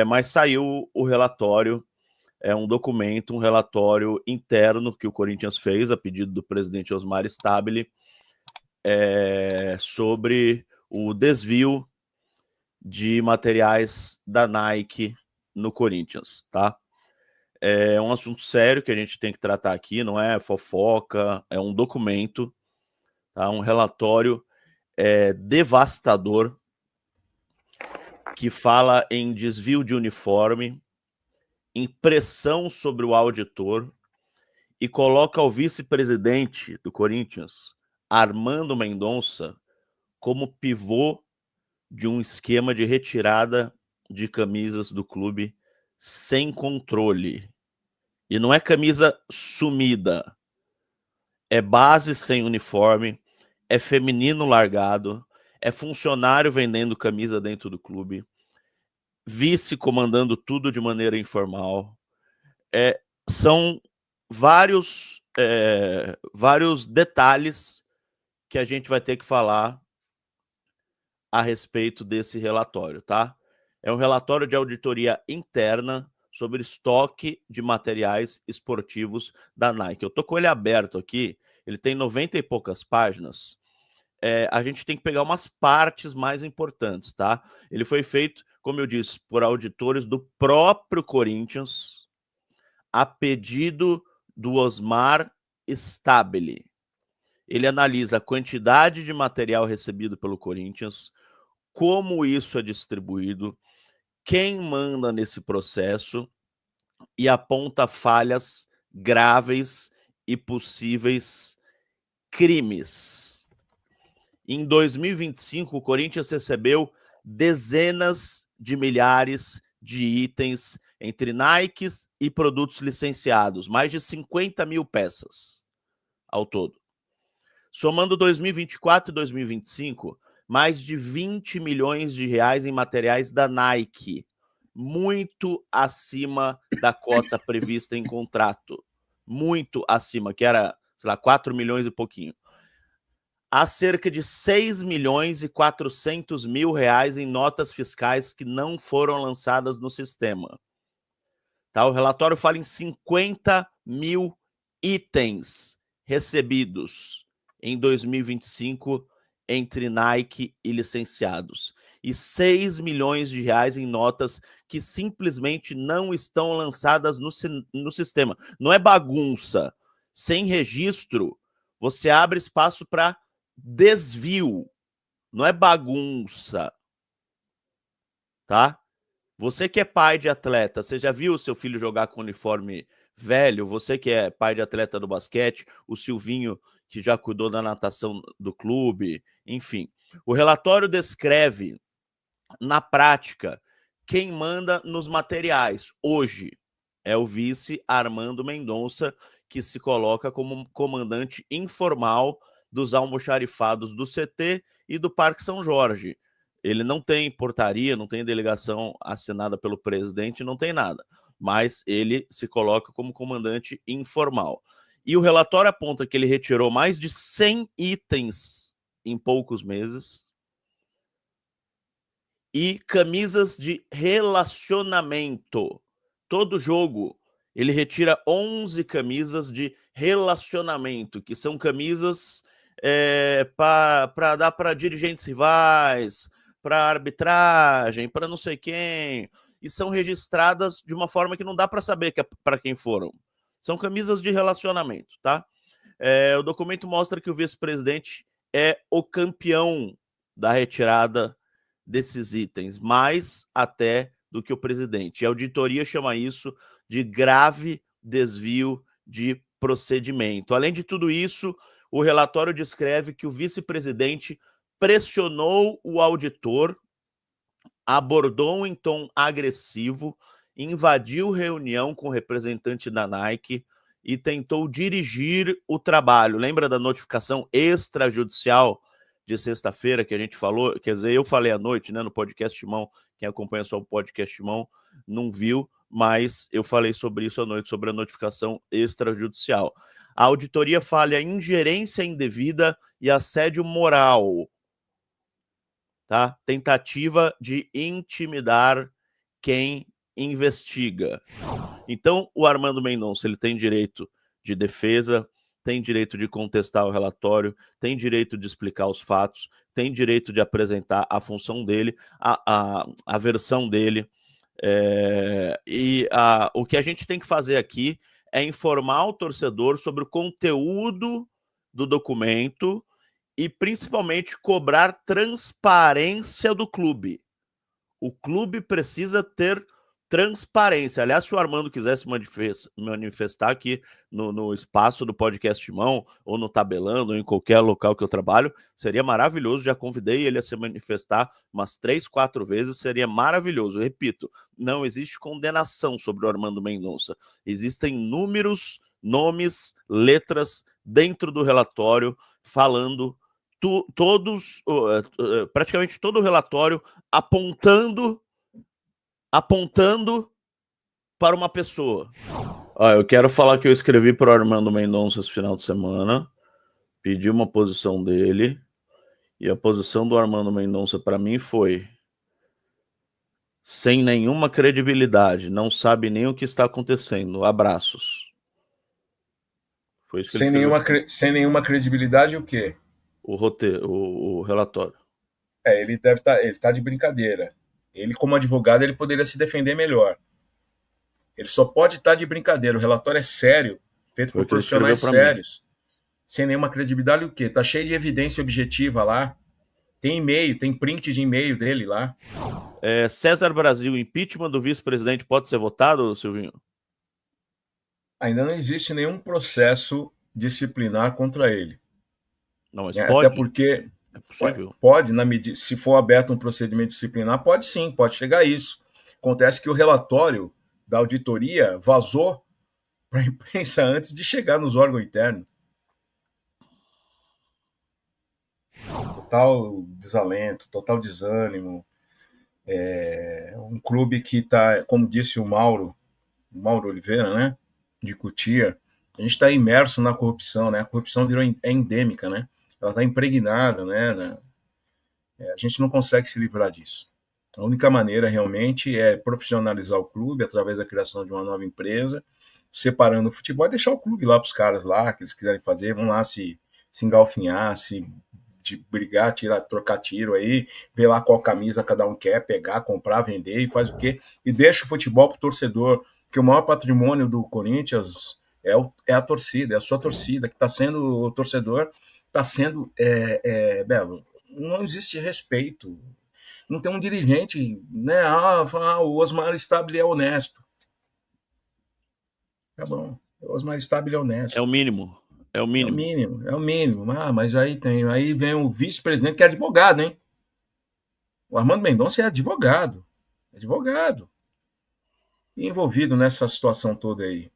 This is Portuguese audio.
Mas saiu o relatório, um documento, um relatório interno que o Corinthians fez a pedido do presidente Osmar Stabile sobre o desvio de materiais da Nike no Corinthians, tá? É um assunto sério que a gente tem que tratar aqui, não é fofoca, é um documento, tá? Um relatório devastador que fala em desvio de uniforme, em pressão sobre o auditor e coloca o vice-presidente do Corinthians, Armando Mendonça, como pivô de um esquema de retirada de camisas do clube sem controle. E não é camisa sumida, é base sem uniforme, é feminino largado, é funcionário vendendo camisa dentro do clube, vice comandando tudo de maneira informal. São vários detalhes que a gente vai ter que falar a respeito desse relatório, tá? É um relatório de auditoria interna sobre estoque de materiais esportivos da Nike. Eu tô com ele aberto aqui, ele tem 90 e poucas páginas. A gente tem que pegar umas partes mais importantes, tá? Ele foi feito, como eu disse, por auditores do próprio Corinthians, a pedido do Osmar Stabile. Ele analisa a quantidade de material recebido pelo Corinthians, como isso é distribuído, quem manda nesse processo e aponta falhas graves e possíveis crimes. Em 2025, o Corinthians recebeu dezenas de milhares de itens entre Nikes e produtos licenciados, mais de 50 mil peças ao todo. Somando 2024 e 2025, mais de 20 milhões de reais em materiais da Nike, muito acima da cota prevista em contrato, muito acima, que era, sei lá, 4 milhões e pouquinho. Há cerca de 6 milhões e 400 mil reais em notas fiscais que não foram lançadas no sistema. Tá? O relatório fala em 50 mil itens recebidos em 2025 entre Nike e licenciados. E 6 milhões de reais em notas que simplesmente não estão lançadas no sistema. Não é bagunça. Sem registro, você abre espaço para desvio. Não é bagunça. Tá? Você que é pai de atleta, você já viu o seu filho jogar com uniforme velho? Você que é pai de atleta do basquete, o Silvinho, que já cuidou da natação do clube, enfim. O relatório descreve, na prática, quem manda nos materiais. Hoje é o vice Armando Mendonça, que se coloca como comandante informal dos almoxarifados do CT e do Parque São Jorge. Ele não tem portaria, não tem delegação assinada pelo presidente, não tem nada. Mas ele se coloca como comandante informal. E o relatório aponta que ele retirou mais de 100 itens em poucos meses e camisas de relacionamento. Todo jogo ele retira 11 camisas de relacionamento, que são camisas para dar para dirigentes rivais, para arbitragem, para não sei quem, e são registradas de uma forma que não dá para saber para quem foram. São camisas de relacionamento, tá? O documento mostra que o vice-presidente é o campeão da retirada desses itens, mais até do que o presidente. E a auditoria chama isso de grave desvio de procedimento. Além de tudo isso, o relatório descreve que o vice-presidente pressionou o auditor, abordou em tom agressivo, invadiu reunião com o representante da Nike e tentou dirigir o trabalho. Lembra da notificação extrajudicial de sexta-feira que a gente falou? Quer dizer, eu falei à noite, né, no podcast Timão. Quem acompanha só o podcast Timão não viu, mas eu falei sobre isso à noite, sobre a notificação extrajudicial. A auditoria fala em ingerência indevida e assédio moral. Tá? Tentativa de intimidar quem investiga. Então, o Armando Mendonça, ele tem direito de defesa, tem direito de contestar o relatório, tem direito de explicar os fatos, tem direito de apresentar a função dele, a versão dele. O que a gente tem que fazer aqui é informar o torcedor sobre o conteúdo do documento e, principalmente, cobrar transparência do clube. O clube precisa ter transparência. Aliás, se o Armando quisesse manifestar aqui no espaço do Podcast Timão, ou no Tabelando, ou em qualquer local que eu trabalho, seria maravilhoso. Já convidei ele a se manifestar umas 3, 4 vezes, seria maravilhoso. Eu repito, não existe condenação sobre o Armando Mendonça. Existem números, nomes, letras dentro do relatório falando praticamente todo o relatório apontando para uma pessoa. Eu quero falar que eu escrevi para o Armando Mendonça esse final de semana, pedi uma posição dele, e a posição do Armando Mendonça para mim foi: sem nenhuma credibilidade, não sabe nem o que está acontecendo, abraços. Foi isso que sem nenhuma credibilidade, o quê? O relatório. Ele tá de brincadeira. Ele, como advogado, ele poderia se defender melhor. Ele só pode estar de brincadeira. O relatório é sério, feito por profissionais sérios. Sem nenhuma credibilidade, o quê? Tá cheio de evidência objetiva lá. Tem e-mail, tem print de e-mail dele lá. César Brasil, impeachment do vice-presidente pode ser votado, Silvinho? Ainda não existe nenhum processo disciplinar contra ele. Não, mas pode. Até porque é possível. Pode, se for aberto um procedimento disciplinar, pode sim, pode chegar a isso. Acontece que o relatório da auditoria vazou para a imprensa antes de chegar nos órgãos internos. Total desalento, total desânimo. Um clube que está, como disse o Mauro Oliveira, né, de Cotia, a gente está imerso na corrupção, né? A corrupção é endêmica, né? Ela está impregnada, né? A gente não consegue se livrar disso. A única maneira realmente é profissionalizar o clube através da criação de uma nova empresa, separando o futebol e deixar o clube lá para os caras lá, que eles quiserem fazer, vão lá se engalfinhar, brigar, trocar tiro aí, ver lá qual camisa cada um quer, pegar, comprar, vender e faz o quê? E deixa o futebol para o torcedor, que o maior patrimônio do Corinthians é a torcida, é a sua torcida, que está sendo o torcedor, está sendo Belo, não existe respeito. Não tem um dirigente, né? O Osmar Stabile é honesto. Tá bom. O Osmar Stabile é honesto. É o mínimo. É o mínimo. Mas aí vem o vice-presidente que é advogado, hein? O Armando Mendonça é advogado. E envolvido nessa situação toda aí.